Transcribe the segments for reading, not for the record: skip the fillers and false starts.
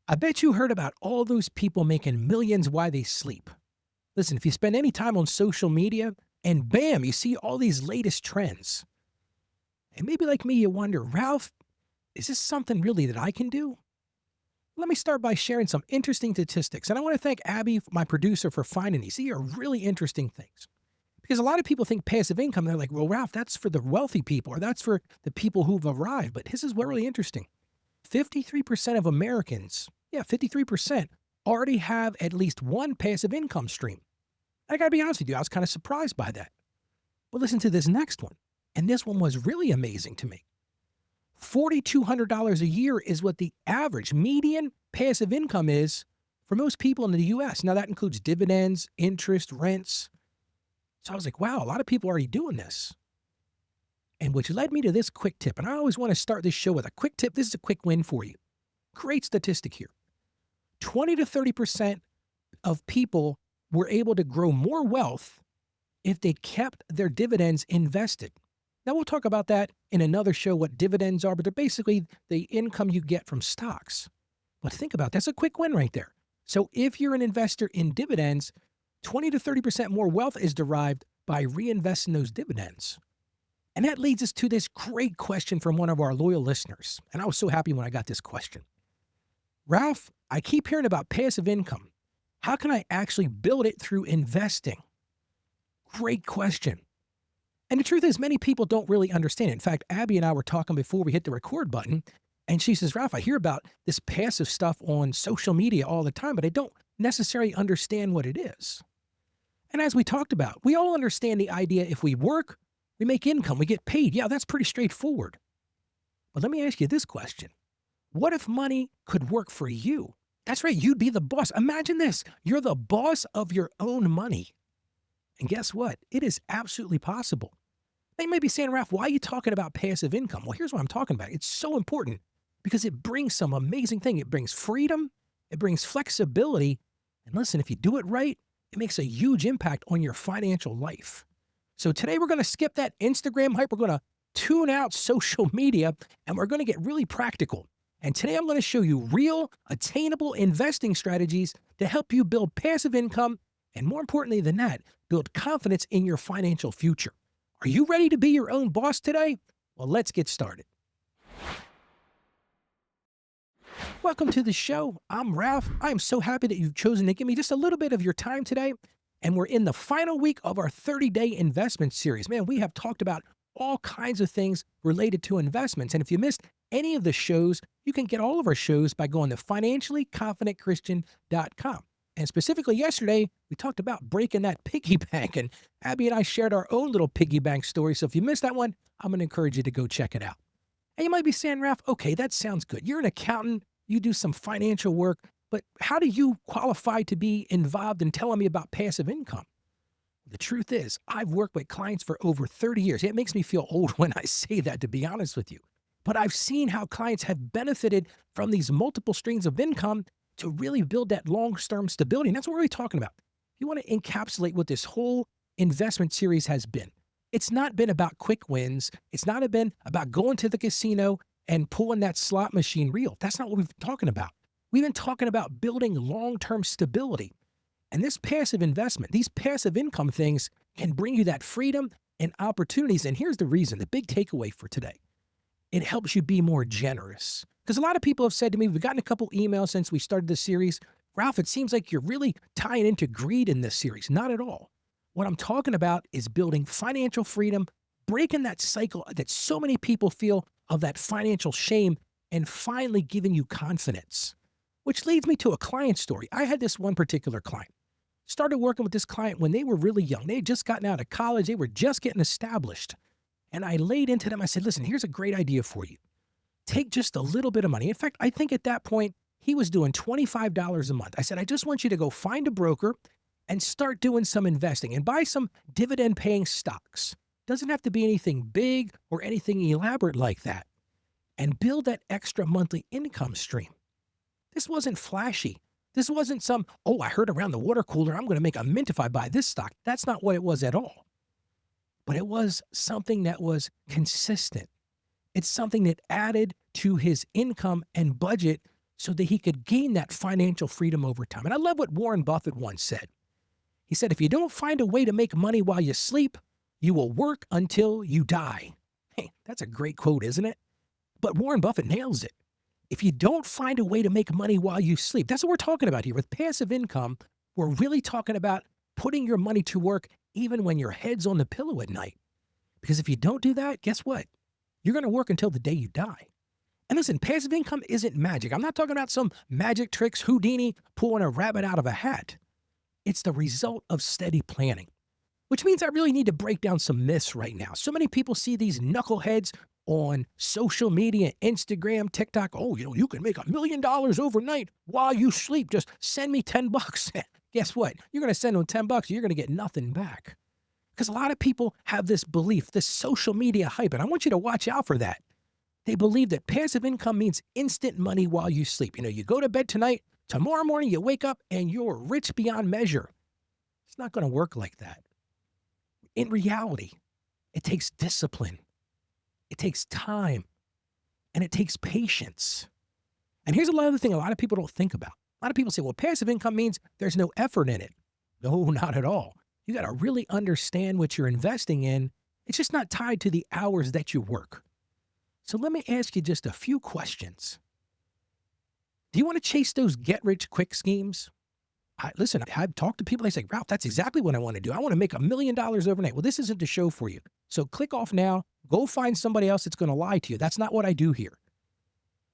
I bet you heard about all those people making millions while they sleep. Listen, if you spend any time on social media and bam, you see all these latest trends. And maybe like me, you wonder, Ralph, is this something really that I can do? Let me start by sharing some interesting statistics. And I want to thank Abby, my producer, for finding these. These are really interesting things. Because a lot of people think passive income, they're like, well, Ralph, that's for the wealthy people or that's for the people who've arrived. But this is really interesting. 53% of Americans, yeah, 53% already have at least one passive income stream. I got to be honest with you, I was kind of surprised by that. But listen to this next one. And this one was really amazing to me. $4,200 a year is what the average median passive income is for most people in the US. Now, that includes dividends, interest, rents. So I was like, wow, a lot of people are already doing this. And which led me to this quick tip. And I always want to start this show with a quick tip. This is a quick win for you. Great statistic here. 20 to 30% of people were able to grow more wealth if they kept their dividends invested. Now, we'll talk about that in another show, what dividends are, but they're basically the income you get from stocks. But think about it, that's a quick win right there. So if you're an investor in dividends, 20 to 30% more wealth is derived by reinvesting those dividends. And that leads us to this great question from one of our loyal listeners. And I was so happy when I got this question. Ralph, I keep hearing about passive income. How can I actually build it through investing? Great question. And the truth is, many people don't really understand it. In fact, Abby and I were talking before we hit the record button, and she says, Ralph, I hear about this passive stuff on social media all the time, but I don't necessarily understand what it is. And as we talked about, we all understand the idea if we work, we make income, we get paid. Yeah, that's pretty straightforward. But let me ask you this question. What if money could work for you? That's right, you'd be the boss. Imagine this. You're the boss of your own money. And guess what? It is absolutely possible. They may be saying, Ralph, why are you talking about passive income? Well, here's what I'm talking about. It's so important because it brings some amazing thing. It brings freedom. It brings flexibility. And listen, if you do it right, it makes a huge impact on your financial life. So today we're going to skip that Instagram hype. We're going to tune out social media and we're going to get really practical. And today I'm going to show you real, attainable investing strategies to help you build passive income and, more importantly than that, build confidence in your financial future. Are you ready to be your own boss today? Well, let's get started. Welcome to the show. I'm Ralph. I'm so happy that you've chosen to give me just a little bit of your time today. And we're in the final week of our 30-day investment series. Man, we have talked about all kinds of things related to investments. And if you missed any of the shows, you can get all of our shows by going to financiallyconfidentchristian.com. And specifically yesterday, we talked about breaking that piggy bank, and Abby and I shared our own little piggy bank story. So if you missed that one, I'm going to encourage you to go check it out. And you might be saying, Ralph, okay, that sounds good. You're an accountant, you do some financial work, but how do you qualify to be involved in telling me about passive income? The truth is, I've worked with clients for over 30 years. It makes me feel old when I say that, to be honest with you. But I've seen how clients have benefited from these multiple streams of income to really build that long-term stability. And that's what we're really talking about. You want to encapsulate what this whole investment series has been. It's not been about quick wins. It's not been about going to the casino and pulling that slot machine reel. That's not what we've been talking about. We've been talking about building long-term stability. And this passive investment, these passive income things can bring you that freedom and opportunities. And here's the reason, the big takeaway for today. It helps you be more generous. Because a lot of people have said to me, we've gotten a couple emails since we started this series, Ralph, it seems like you're really tying into greed in this series. Not at all. What I'm talking about is building financial freedom, breaking that cycle that so many people feel of that financial shame, and finally giving you confidence. Which leads me to a client story. I had this one particular client. Started working with this client when they were really young. They had just gotten out of college. They were just getting established. And I laid into them. I said, listen, here's a great idea for you. Take just a little bit of money. In fact, I think at that point, he was doing $25 a month. I said, I just want you to go find a broker and start doing some investing and buy some dividend-paying stocks. Doesn't have to be anything big or anything elaborate like that. And build that extra monthly income stream. This wasn't flashy. This wasn't some, oh, I heard around the water cooler, I'm going to make a mint if I buy this stock. That's not what it was at all. But it was something that was consistent. It's something that added to his income and budget so that he could gain that financial freedom over time. And I love what Warren Buffett once said. He said, if you don't find a way to make money while you sleep, you will work until you die. Hey, that's a great quote, isn't it? But Warren Buffett nails it. If you don't find a way to make money while you sleep, that's what we're talking about here. With passive income, we're really talking about putting your money to work even when your head's on the pillow at night. Because if you don't do that, guess what? You're going to work until the day you die. And listen, passive income isn't magic. I'm not talking about some magic tricks, Houdini pulling a rabbit out of a hat. It's the result of steady planning, which means I really need to break down some myths right now. So many people see these knuckleheads on social media, Instagram, TikTok. Oh, you can make $1 million overnight while you sleep. Just send me $10. Guess what? You're going to send them $10. You're going to get nothing back. Because a lot of people have this belief, this social media hype, and I want you to watch out for that. They believe that passive income means instant money while you sleep. You go to bed tonight, tomorrow morning you wake up and you're rich beyond measure. It's not going to work like that. In reality, it takes discipline. It takes time, and it takes patience. And here's another thing a lot of people don't think about. A lot of people say, well, passive income means there's no effort in it. No, not at all. You got to really understand what you're investing in. It's just not tied to the hours that you work. So let me ask you just a few questions. Do you want to chase those get-rich-quick schemes? Listen, I've talked to people, they say, Ralph, that's exactly what I want to do. I want to make $1 million overnight. Well, this isn't the show for you. So click off now. Go find somebody else that's going to lie to you. That's not what I do here.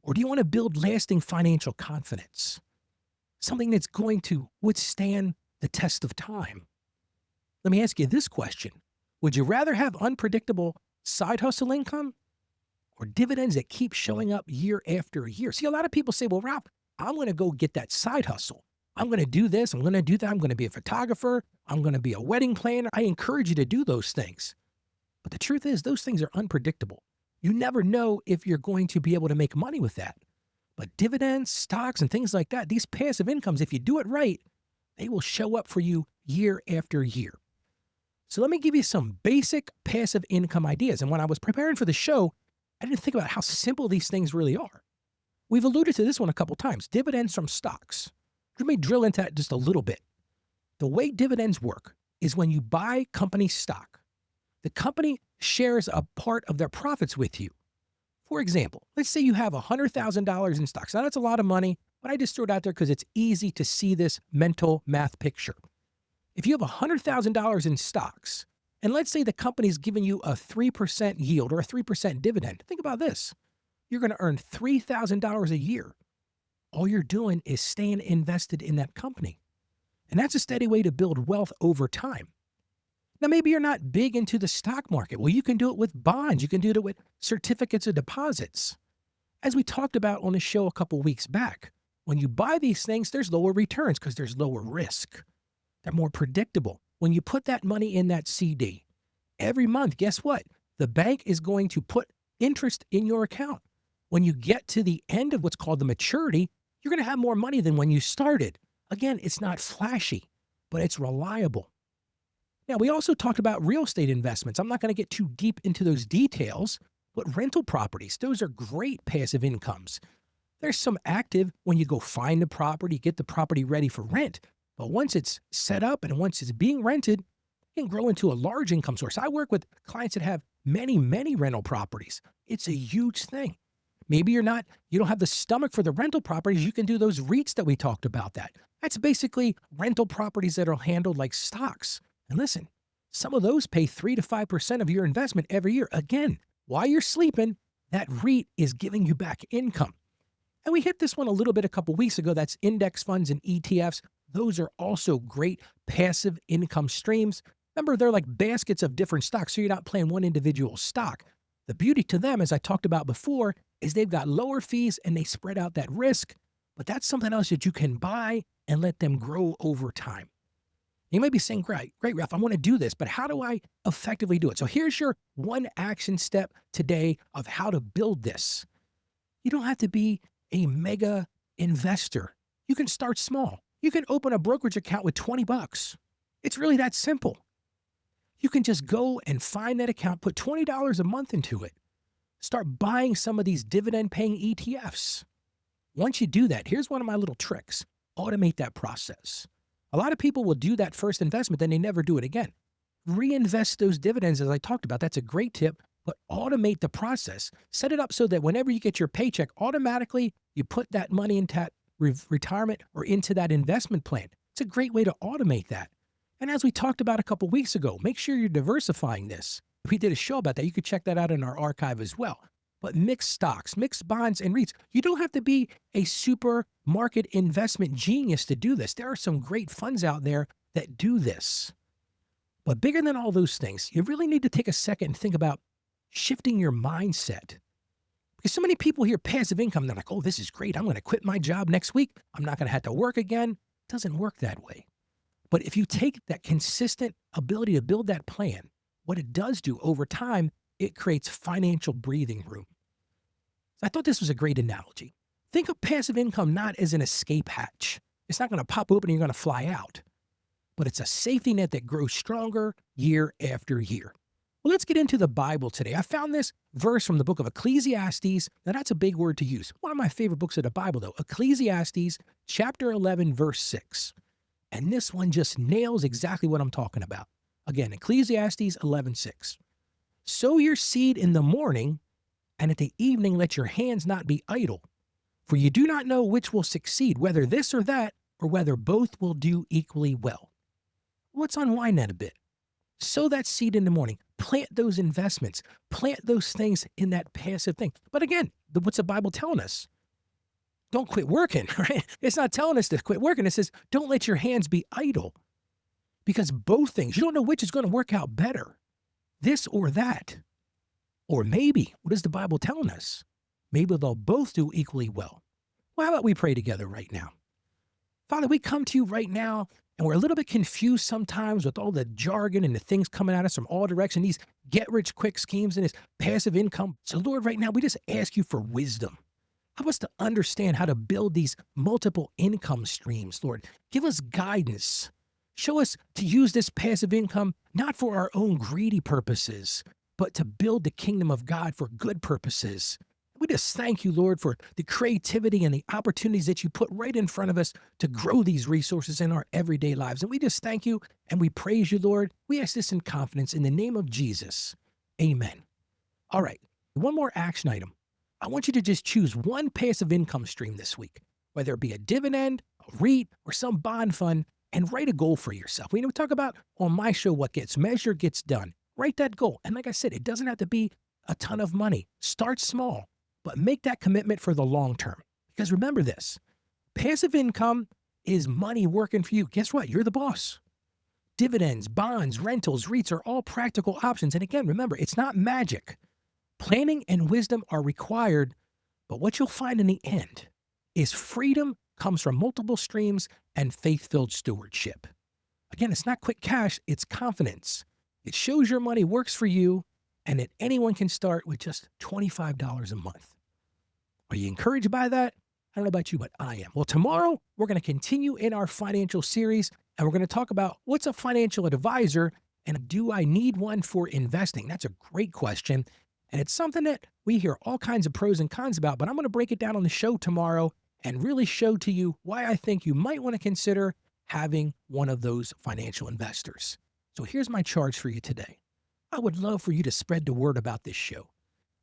Or do you want to build lasting financial confidence? Something that's going to withstand the test of time. Let me ask you this question. Would you rather have unpredictable side hustle income or dividends that keep showing up year after year? See, a lot of people say, well, Ralph, I'm going to go get that side hustle. I'm going to do this. I'm going to do that. I'm going to be a photographer. I'm going to be a wedding planner. I encourage you to do those things. But the truth is, those things are unpredictable. You never know if you're going to be able to make money with that. But dividends, stocks, and things like that, these passive incomes, if you do it right, they will show up for you year after year. So let me give you some basic passive income ideas. And when I was preparing for the show, I didn't think about how simple these things really are. We've alluded to this one a couple times, dividends from stocks. Let me drill into that just a little bit. The way dividends work is when you buy company stock, the company shares a part of their profits with you. For example, let's say you have $100,000 in stocks. Now, that's a lot of money, but I just threw it out there because it's easy to see this mental math picture. If you have $100,000 in stocks, and let's say the company's giving you a 3% yield or a 3% dividend, think about this. You're going to earn $3,000 a year. All you're doing is staying invested in that company. And that's a steady way to build wealth over time. Now, maybe you're not big into the stock market. Well, you can do it with bonds. You can do it with certificates of deposits. As we talked about on the show a couple weeks back, when you buy these things, there's lower returns because there's lower risk. They're more predictable. When you put that money in that CD, every month, guess what? The bank is going to put interest in your account. When you get to the end of what's called the maturity, you're going to have more money than when you started. Again, it's not flashy, but it's reliable. Now, we also talked about real estate investments. I'm not going to get too deep into those details, but rental properties, those are great passive incomes. There's some active when you go find the property, get the property ready for rent. But once it's set up and once it's being rented, it can grow into a large income source. I work with clients that have many, many rental properties. It's a huge thing. Maybe you don't have the stomach for the rental properties. You can do those REITs that we talked about that. That's basically rental properties that are handled like stocks. And listen, some of those pay 3 to 5% of your investment every year. Again, while you're sleeping, that REIT is giving you back income. And we hit this one a little bit a couple weeks ago. That's index funds and ETFs. Those are also great passive income streams. Remember, they're like baskets of different stocks, so you're not playing one individual stock. The beauty to them, as I talked about before, is they've got lower fees and they spread out that risk, but that's something else that you can buy and let them grow over time. You might be saying, great, Ralph, I want to do this, but how do I effectively do it? So here's your one action step today of how to build this. You don't have to be a mega investor. You can start small. You can open a brokerage account with $20. It's really that simple. You can just go and find that account, put $20 a month into it. Start buying some of these dividend-paying ETFs. Once you do that, here's one of my little tricks. Automate that process. A lot of people will do that first investment, then they never do it again. Reinvest those dividends, as I talked about. That's a great tip, but automate the process. Set it up so that whenever you get your paycheck, automatically you put that money into that retirement or into that investment plan. It's a great way to automate that. And as we talked about a couple weeks ago, make sure you're diversifying this. We did a show about that. You could check that out in our archive as well. But mixed stocks, mixed bonds, and REITs. You don't have to be a super market investment genius to do this. There are some great funds out there that do this. But bigger than all those things, you really need to take a second and think about shifting your mindset. Because so many people hear passive income, they're like, oh, this is great. I'm going to quit my job next week. I'm not going to have to work again. It doesn't work that way. But if you take that consistent ability to build that plan, what it does do over time, it creates financial breathing room. So I thought this was a great analogy. Think of passive income not as an escape hatch. It's not going to pop open and you're going to fly out. But it's a safety net that grows stronger year after year. Well, let's get into the Bible today. I found this verse from the book of Ecclesiastes. Now, that's a big word to use. One of my favorite books of the Bible, though. Ecclesiastes chapter 11, verse 6. And this one just nails exactly what I'm talking about. Again, Ecclesiastes 11:6. Sow your seed in the morning, and at the evening let your hands not be idle. For you do not know which will succeed, whether this or that, or whether both will do equally well. Let's unwind that a bit. Sow that seed in the morning. Plant those investments. Plant those things in that passive thing. But again, what's the Bible telling us? Don't quit working, right? It's not telling us to quit working. It says, don't let your hands be idle. Because both things, you don't know which is going to work out better. This or that. Or maybe, what is the Bible telling us? Maybe they'll both do equally well. Well, how about we pray together right now? Father, we come to you right now, and we're a little bit confused sometimes with all the jargon and the things coming at us from all directions, these get-rich-quick schemes and this passive income. So, Lord, right now, we just ask you for wisdom. Help us to understand how to build these multiple income streams, Lord. Give us guidance. Show us to use this passive income not for our own greedy purposes, but to build the kingdom of God for good purposes. We just thank you, Lord, for the creativity and the opportunities that you put right in front of us to grow these resources in our everyday lives. And we just thank you and we praise you, Lord. We ask this in confidence in the name of Jesus. Amen. All right, one more action item. I want you to just choose one passive income stream this week, whether it be a dividend, a REIT, or some bond fund, and write a goal for yourself. We talk about on my show, what gets measured gets done. Write that goal. And like I said, it doesn't have to be a ton of money. Start small, but make that commitment for the long term. Because remember this, passive income is money working for you. Guess what? You're the boss. Dividends, bonds, rentals, REITs are all practical options. And again, remember, it's not magic. Planning and wisdom are required, but what you'll find in the end is freedom comes from multiple streams and faith-filled stewardship. Again, it's not quick cash, it's confidence. It shows your money works for you and that anyone can start with just $25 a month. Are you encouraged by that? I don't know about you, but I am. Well, tomorrow we're going to continue in our financial series and we're going to talk about what's a financial advisor and do I need one for investing? That's a great question. And it's something that we hear all kinds of pros and cons about, but I'm going to break it down on the show tomorrow and really show to you why I think you might want to consider having one of those financial investors. So here's my charge for you today. I would love for you to spread the word about this show.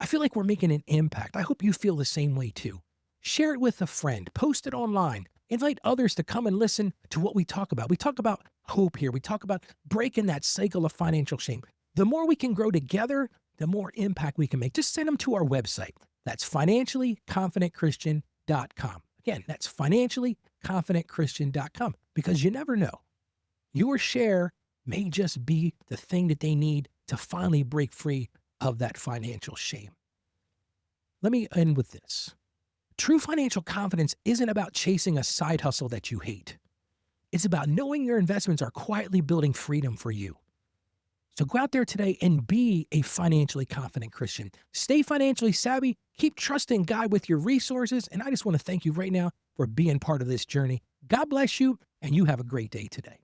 I feel like we're making an impact. I hope you feel the same way too. Share it with a friend, post it online, invite others to come and listen to what we talk about. We talk about hope here. We talk about breaking that cycle of financial shame. The more we can grow together, the more impact we can make. Just send them to our website. That's financiallyconfidentchristian.com. Again, that's financiallyconfidentchristian.com because you never know. Your share may just be the thing that they need to finally break free of that financial shame. Let me end with this. True financial confidence isn't about chasing a side hustle that you hate. It's about knowing your investments are quietly building freedom for you. So go out there today and be a financially confident Christian. Stay financially savvy, keep trusting God with your resources, and I just want to thank you right now for being part of this journey. God bless you, and you have a great day today.